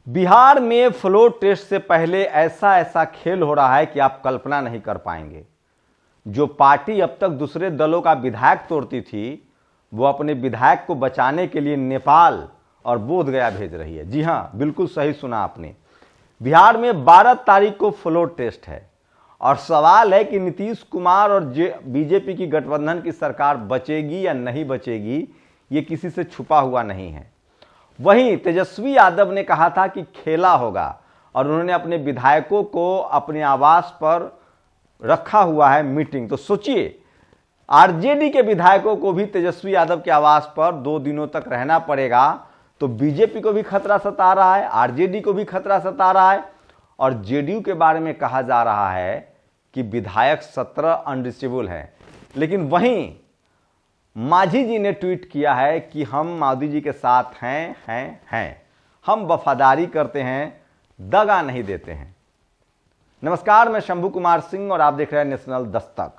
बिहार में floor test से पहले ऐसा ऐसा खेल हो रहा है कि आप कल्पना नहीं कर पाएंगे। जो पार्टी अब तक दूसरे दलों का विधायक तोड़ती थी, वो अपने विधायक को बचाने के लिए नेपाल और बोधगया भेज रही है। जी हां, बिल्कुल सही सुना आपने। बिहार में 12 तारीख को फ्लोर टेस्ट है और सवाल है कि नीतीश कुमार और बीजेपी की गठबंधन की सरकार बचेगी या नहीं बचेगी, ये किसी से छुपा हुआ नहीं है। वहीं तेजस्वी यादव ने कहा था कि खेला होगा और उन्होंने अपने विधायकों को अपने आवास पर रखा हुआ है मीटिंग। तो सोचिए, आरजेडी के विधायकों को भी तेजस्वी यादव के आवास पर 2 दिनों तक रहना पड़ेगा। तो बीजेपी को भी खतरा सता रहा है, आरजेडी को भी खतरा सता रहा है और जेडीयू के बारे में कहा जा रहा है कि विधायक 17 अनरिचेबल है। लेकिन वहीं मांझी जी ने ट्वीट किया है कि हम मोदी जी के साथ हैं, हम वफादारी करते हैं, दगा नहीं देते हैं। नमस्कार, मैं शंभू कुमार सिंह और आप देख रहे हैं नेशनल दस्तक।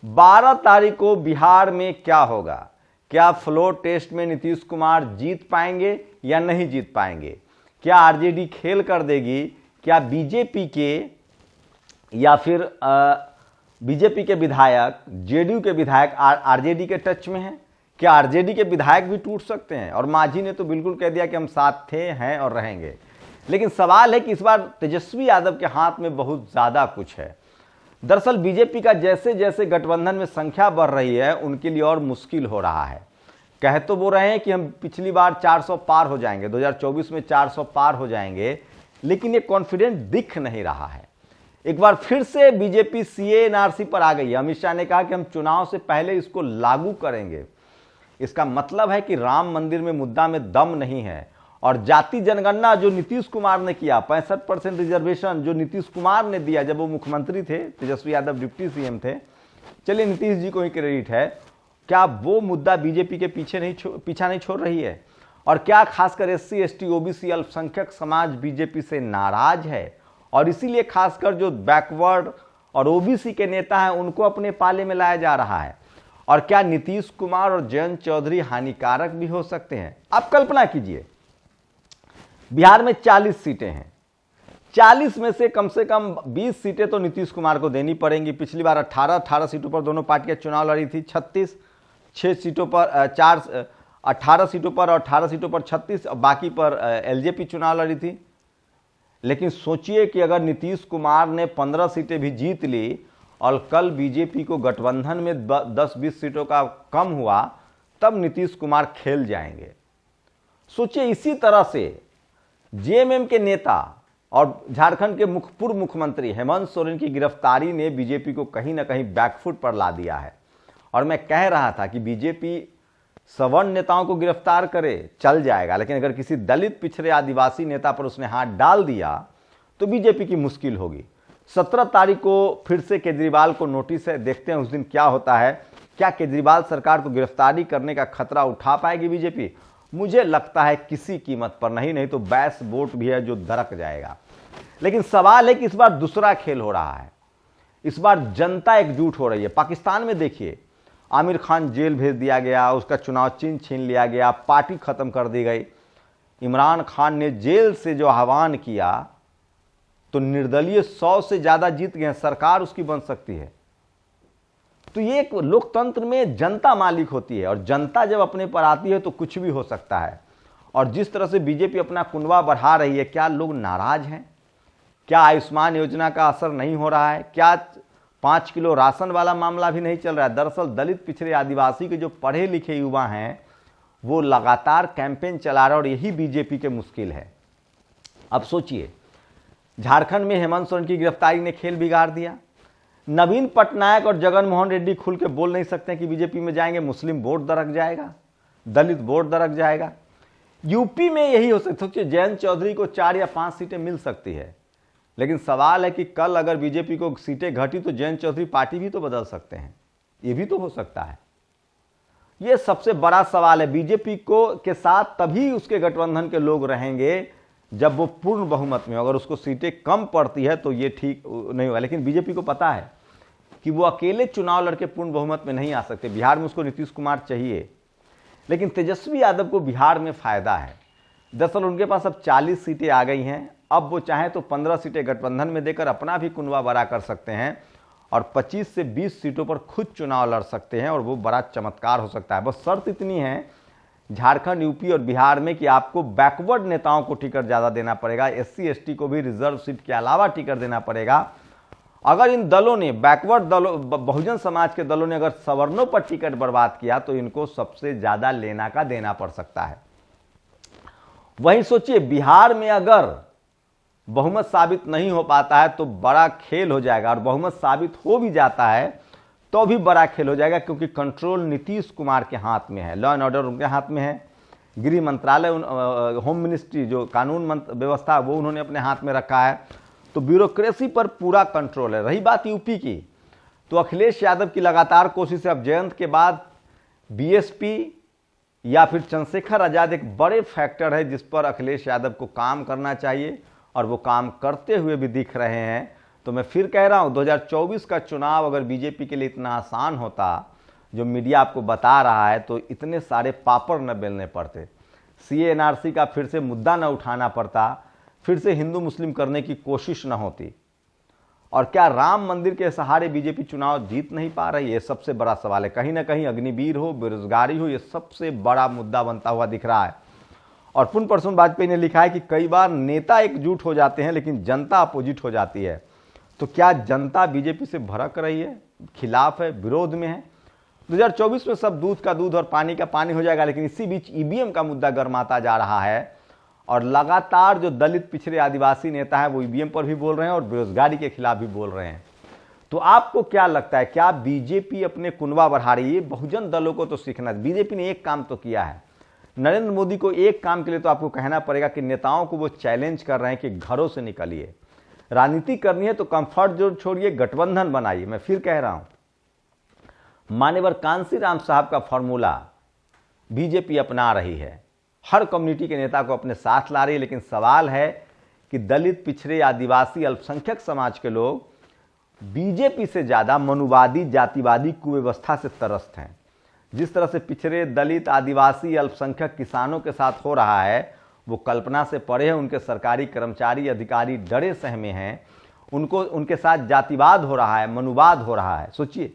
12 तारीख को बिहार में क्या होगा? क्या फ्लोर टेस्ट में नीतीश कुमार जीत पाएंगे या नहीं जीत पाएंगे? क्या आरजेडी खेल कर देगी? क्या बीजेपी के या फिर बीजेपी के विधायक जेडीयू के विधायक आरजेडी के टच में हैं? क्या आरजेडी के विधायक भी टूट सकते हैं? और मांझी ने तो बिल्कुल कह दिया कि हम साथ थे, हैं और रहेंगे। लेकिन सवाल है कि इस बार तेजस्वी यादव के हाथ में बहुत ज्यादा कुछ है। दरअसल बीजेपी का जैसे जैसे गठबंधन में संख्या बढ़ रही है, उनके लिए और मुश्किल हो रहा है। कह तो वो रहे हैं कि हम पिछली बार 400 पार हो जाएंगे, 2024 में 400 पार हो जाएंगे, लेकिन ये कॉन्फिडेंट दिख नहीं रहा है। एक बार फिर से बीजेपी सीए एनआरसी पर आ गई है। अमित शाह ने कहा कि हम चुनाव से पहले इसको लागू करेंगे। इसका मतलब है कि राम मंदिर में मुद्दा में दम नहीं है। और जाति जनगणना जो नीतीश कुमार ने किया, 65% रिजर्वेशन जो नीतीश कुमार ने दिया जब वो मुख्यमंत्री थे, तेजस्वी यादव डिप्टी सीएम थे, चलिए नीतीश जी को ही क्रेडिट है, क्या वो मुद्दा बीजेपी के पीछा नहीं छोड़ रही है? और क्या खासकर एससी एसटी ओबीसी अल्पसंख्यक समाज बीजेपी से नाराज है और इसीलिए खासकर जो बैकवर्ड और ओबीसी के नेता हैं उनको अपने पाले में लाया जा रहा है? और क्या नीतीश कुमार और जयंत चौधरी हानिकारक भी हो सकते हैं? आप कल्पना कीजिए, बिहार में 40 सीटें हैं, 40 में से कम 20 सीटें तो नीतीश कुमार को देनी पड़ेंगी। पिछली बार 18 सीटों पर दोनों पार्टियां चुनाव लड़ी थी। 6 सीटों पर 18 सीटों पर और 18 सीटों पर 36, बाकी पर एलजेपी चुनाव लड़ी थी। लेकिन सोचिए कि अगर नीतीश कुमार ने 15 सीटें भी जीत ली और कल बीजेपी को गठबंधन में 10-20 सीटों का कम हुआ, तब नीतीश कुमार खेल जाएंगे। सोचिए, इसी तरह से जेएमएम के नेता और झारखंड के पूर्व मुख्यमंत्री हेमंत सोरेन की गिरफ्तारी ने बीजेपी को कहीं ना कहीं बैकफुट पर ला दिया है। और मैं कह रहा था कि बीजेपी सवर्ण नेताओं को गिरफ्तार करे चल जाएगा, लेकिन अगर किसी दलित पिछड़े आदिवासी नेता पर उसने हाथ डाल दिया तो बीजेपी की मुश्किल होगी। 17 तारीख को फिर से केजरीवाल को नोटिस है, देखते हैं उस दिन क्या होता है। क्या केजरीवाल सरकार को गिरफ्तारी करने का खतरा उठा पाएगी बीजेपी? मुझे लगता है किसी कीमत पर नहीं तो बैस वोट भी है जो दरक जाएगा। लेकिन सवाल है कि इस बार दूसरा खेल हो रहा है। इस बार जनता एकजुट हो रही है। पाकिस्तान में देखिए, आमिर खान जेल भेज दिया गया, उसका चुनाव चिन्ह छीन लिया गया, पार्टी खत्म कर दी गई। इमरान खान ने जेल से जो आह्वान किया तो निर्दलीय 100 से ज्यादा जीत गए, सरकार उसकी बन सकती है। तो ये एक लोकतंत्र में जनता मालिक होती है और जनता जब अपने पर आती है तो कुछ भी हो सकता है। और जिस तरह से बीजेपी अपना कुनबा बढ़ा रही है, क्या लोग नाराज हैं? क्या आयुष्मान योजना का असर नहीं हो रहा है? क्या 5 किलो राशन वाला मामला भी नहीं चल रहा है? दरअसल दलित पिछड़े आदिवासी के जो पढ़े लिखे युवा हैं वो लगातार कैंपेन चला रहे और यही बीजेपी के मुश्किल है। अब सोचिए, झारखंड में हेमंत सोरेन की गिरफ्तारी ने खेल बिगाड़ दिया। नवीन पटनायक और जगन मोहन रेड्डी खुल के बोल नहीं सकते कि बीजेपी में जाएंगे, मुस्लिम वोट दरक जाएगा, दलित वोट दरक जाएगा। यूपी में यही हो सकता है। जयंत चौधरी को 4 या 5 सीटें मिल सकती है, लेकिन सवाल है कि कल अगर बीजेपी को सीटें घटी तो जयंत चौधरी पार्टी भी तो बदल सकते हैं, ये भी तो हो सकता है। ये सबसे बड़ा सवाल है। बीजेपी को के साथ तभी उसके गठबंधन के लोग रहेंगे जब वो पूर्ण बहुमत में। अगर उसको सीटें कम पड़ती है तो ये ठीक नहीं होगा। लेकिन बीजेपी को पता है कि वो अकेले चुनाव लड़के पूर्ण बहुमत में नहीं आ सकते। बिहार में उसको नीतीश कुमार चाहिए, लेकिन तेजस्वी यादव को बिहार में फायदा है। दरअसल उनके पास अब 40 सीटें आ गई हैं। अब वो चाहें तो 15 सीटें गठबंधन में देकर अपना भी कुनबा बड़ा कर सकते हैं और 25 से 20 सीटों पर खुद चुनाव लड़ सकते हैं और वो बड़ा चमत्कार हो सकता है। बस शर्त इतनी है झारखंड, यूपी और बिहार में कि आपको बैकवर्ड नेताओं को टिकट ज़्यादा देना पड़ेगा, SC ST को भी रिजर्व सीट के अलावा टिकट देना पड़ेगा। अगर इन दलों ने, बैकवर्ड दलों, बहुजन समाज के दलों ने अगर सवर्णों पर टिकट बर्बाद किया तो इनको सबसे ज़्यादा लेना का देना पड़ सकता है। वहीं सोचिए बिहार में अगर बहुमत साबित नहीं हो पाता है तो बड़ा खेल हो जाएगा, और बहुमत साबित हो भी जाता है तो भी बड़ा खेल हो जाएगा, क्योंकि कंट्रोल नीतीश कुमार के हाथ में है, लॉ एंड ऑर्डर उनके हाथ में है, गृह मंत्रालय, होम मिनिस्ट्री जो कानून व्यवस्था वो उन्होंने अपने हाथ में रखा है, तो ब्यूरोक्रेसी पर पूरा कंट्रोल है। रही बात यूपी की, तो अखिलेश यादव की लगातार कोशिश है। अब जयंत के बाद BSP या फिर चंद्रशेखर आजाद एक बड़े फैक्टर है जिस पर अखिलेश यादव को काम करना चाहिए, और वो काम करते हुए भी दिख रहे हैं। तो मैं फिर कह रहा हूं 2024 का चुनाव अगर बीजेपी के लिए इतना आसान होता जो मीडिया आपको बता रहा है, तो इतने सारे पापड़ न बेलने पड़ते, CA NRC का फिर से मुद्दा न उठाना पड़ता, फिर से हिंदू मुस्लिम करने की कोशिश न होती। और क्या राम मंदिर के सहारे बीजेपी चुनाव जीत नहीं पा रही है? सबसे बड़ा सवाल है। कहीं ना कहीं अग्निवीर हो, बेरोजगारी हो, ये सबसे बड़ा मुद्दा बनता हुआ दिख रहा है। और पुन प्रसून वाजपेयी ने लिखा है कि कई बार नेता एकजुट हो जाते हैं लेकिन जनता अपोजिट हो जाती है। तो क्या जनता बीजेपी से भड़क रही है, खिलाफ है, विरोध में है? 2024 में सब दूध का दूध और पानी का पानी हो जाएगा, लेकिन इसी बीच EVM का मुद्दा गर्माता जा रहा है, और लगातार जो दलित, पिछड़े, आदिवासी नेता हैं वो EVM पर भी बोल रहे हैं और बेरोजगारी के खिलाफ भी बोल रहे हैं। तो आपको क्या लगता है, क्या बीजेपी अपने कुनबा बढ़ा रही है? बहुजन दलों को तो सीखना, बीजेपी ने एक काम तो किया है। नरेंद्र मोदी को एक काम के लिए तो आपको कहना पड़ेगा कि नेताओं को वो चैलेंज कर रहे हैं कि घरों से निकलिए, राजनीति करनी है तो कंफर्ट जोन छोड़िए, गठबंधन बनाइए। मैं फिर कह रहा हूं, मान्यवर कांसीराम साहब का फॉर्मूला बीजेपी अपना रही है, हर कम्युनिटी के नेता को अपने साथ ला रही है। लेकिन सवाल है कि दलित, पिछड़े, आदिवासी, अल्पसंख्यक समाज के लोग बीजेपी से ज्यादा मनुवादी, जातिवादी कुव्यवस्था से त्रस्त हैं। जिस तरह से पिछड़े, दलित, आदिवासी, अल्पसंख्यक किसानों के साथ हो रहा है वो कल्पना से परे है। उनके सरकारी कर्मचारी, अधिकारी डरे सहमे हैं, उनके साथ जातिवाद हो रहा है, मनुवाद हो रहा है। सोचिए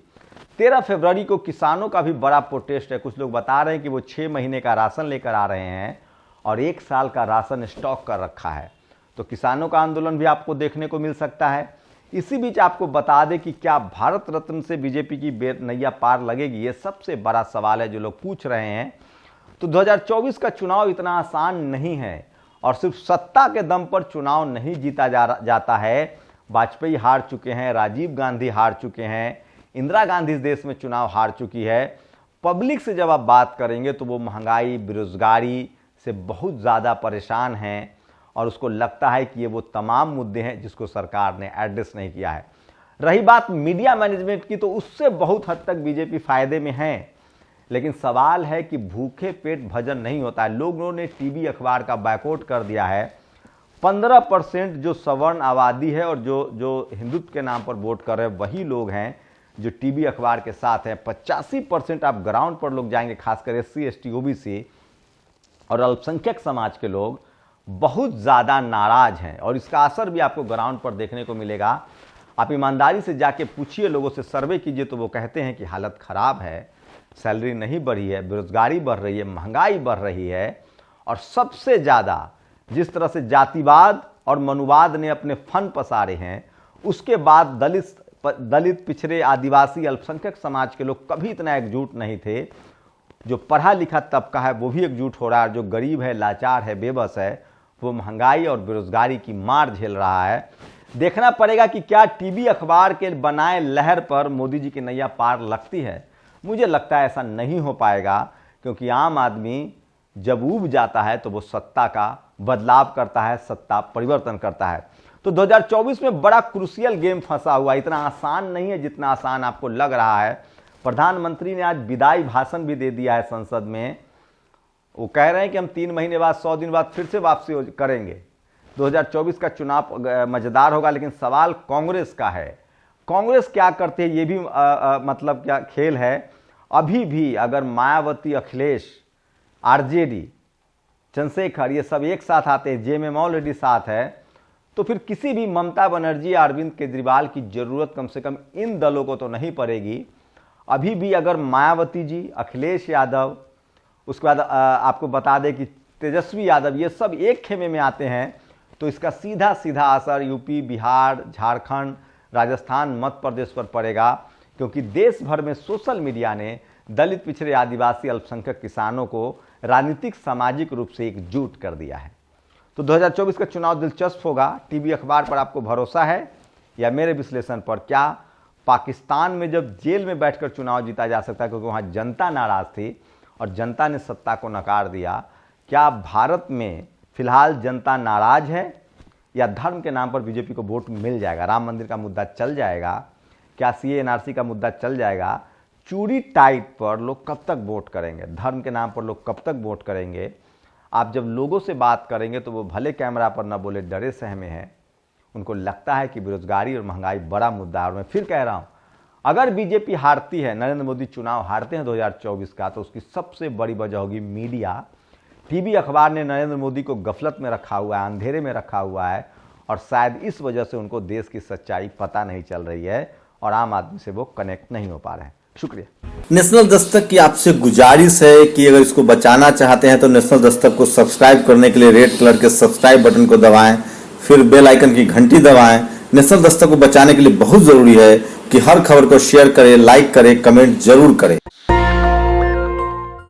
13 फरवरी को किसानों का भी बड़ा प्रोटेस्ट है। कुछ लोग बता रहे हैं कि वो 6 महीने का राशन लेकर आ रहे हैं और 1 साल का राशन स्टॉक कर रखा है। तो किसानों का आंदोलन भी आपको देखने को मिल सकता है। इसी बीच आपको बता दें कि क्या भारत रत्न से बीजेपी की नैया पार लगेगी, ये सबसे बड़ा सवाल है जो लोग पूछ रहे हैं। तो 2024 का चुनाव इतना आसान नहीं है, और सिर्फ सत्ता के दम पर चुनाव नहीं जीता जाता है। वाजपेयी हार चुके हैं, राजीव गांधी हार चुके हैं, इंदिरा गांधी इस देश में चुनाव हार चुकी है। पब्लिक से जब आप बात करेंगे तो वो महंगाई, बेरोजगारी से बहुत ज़्यादा परेशान हैं, और उसको लगता है कि ये वो तमाम मुद्दे हैं जिसको सरकार ने एड्रेस नहीं किया है। रही बात मीडिया मैनेजमेंट की, तो उससे बहुत हद तक बीजेपी फायदे में है। लेकिन सवाल है कि भूखे पेट भजन नहीं होता है। लोगों ने टीवी अखबार का बायकॉट कर दिया है। 15% जो सवर्ण आबादी है और जो हिंदुत्व के नाम पर वोट कर रहे हैं वही लोग हैं जो टीवी अखबार के साथ हैं। 85% आप ग्राउंड पर लोग जाएंगे, खासकर SC ST OBC और अल्पसंख्यक समाज के लोग बहुत ज़्यादा नाराज हैं, और इसका असर भी आपको ग्राउंड पर देखने को मिलेगा। आप ईमानदारी से जाके पूछिए, लोगों से सर्वे कीजिए, तो वो कहते हैं कि हालत ख़राब है, सैलरी नहीं बढ़ी है, बेरोजगारी बढ़ रही है, महंगाई बढ़ रही है, और सबसे ज़्यादा जिस तरह से जातिवाद और मनुवाद ने अपने फन पसारे हैं, उसके बाद दलित, पिछड़े, आदिवासी, अल्पसंख्यक समाज के लोग कभी इतना एकजुट नहीं थे। जो पढ़ा लिखा तबका है वो भी एकजुट हो रहा है, जो गरीब है, लाचार है, बेबस है, वो महंगाई और बेरोजगारी की मार झेल रहा है। देखना पड़ेगा कि क्या टीवी अखबार के बनाए लहर पर मोदी जी की नैया पार लगती है। मुझे लगता है ऐसा नहीं हो पाएगा, क्योंकि आम आदमी जब ऊब जाता है तो वो सत्ता का बदलाव करता है, सत्ता परिवर्तन करता है। तो 2024 में बड़ा क्रूशियल गेम फंसा हुआ, इतना आसान नहीं है जितना आसान आपको लग रहा है। प्रधानमंत्री ने आज विदाई भाषण भी दे दिया है संसद में। वो कह रहे हैं कि हम 3 महीने बाद, 100 दिन बाद फिर से वापसी करेंगे। 2024 का चुनाव मजेदार होगा, लेकिन सवाल कांग्रेस का है। कांग्रेस क्या करते हैं ये भी मतलब क्या खेल है। अभी भी अगर मायावती, अखिलेश आरजेडी, चंद्रशेखर, ये सब एक साथ आते हैं, जेएमएम ऑलरेडी साथ है, तो फिर किसी भी ममता बनर्जी या अरविंद केजरीवाल की जरूरत कम से कम इन दलों को तो नहीं पड़ेगी। अभी भी अगर मायावती जी, अखिलेश यादव, उसके बाद आपको बता दें कि तेजस्वी यादव, ये सब एक खेमे में आते हैं तो इसका सीधा सीधा असर यूपी, बिहार, झारखंड, राजस्थान, मध्य प्रदेश पर पड़ेगा, क्योंकि देश भर में सोशल मीडिया ने दलित, पिछड़े, आदिवासी, अल्पसंख्यक किसानों को राजनीतिक, सामाजिक रूप से एकजुट कर दिया है। तो 2024 का चुनाव दिलचस्प होगा। टीवी अखबार पर आपको भरोसा है या मेरे विश्लेषण पर? क्या पाकिस्तान में जब जेल में बैठकर चुनाव जीता जा सकता है क्योंकि वहां जनता नाराज थी और जनता ने सत्ता को नकार दिया, क्या भारत में फिलहाल जनता नाराज है या धर्म के नाम पर बीजेपी को वोट मिल जाएगा? राम मंदिर का मुद्दा चल जाएगा? क्या सीए एनआरसी का मुद्दा चल जाएगा? चूड़ी टाइट पर लोग कब तक वोट करेंगे? धर्म के नाम पर लोग कब तक वोट करेंगे? आप जब लोगों से बात करेंगे तो वो भले कैमरा पर न बोले, डरे सहमे हैं, उनको लगता है कि बेरोजगारी और महंगाई बड़ा मुद्दा है। और मैं फिर कह रहा हूं, अगर बीजेपी हारती है, नरेंद्र मोदी चुनाव हारते हैं 2024 का, तो उसकी सबसे बड़ी वजह होगी मीडिया। टीवी अखबार ने नरेंद्र मोदी को गफलत में रखा हुआ है, अंधेरे में रखा हुआ है, और शायद इस वजह से उनको देश की सच्चाई पता नहीं चल रही है और आम आदमी से वो कनेक्ट नहीं हो पा रहे हैं। शुक्रिया। नेशनल दस्तक की आपसे गुजारिश है कि अगर इसको बचाना चाहते हैं तो नेशनल दस्तक को सब्सक्राइब करने के लिए रेड कलर के सब्सक्राइब बटन को दबाएं, फिर बेल आइकन की घंटी दबाएं। नेशनल दस्तक को बचाने के लिए बहुत जरूरी है कि हर खबर को शेयर करें, लाइक करें, कमेंट जरूर करें।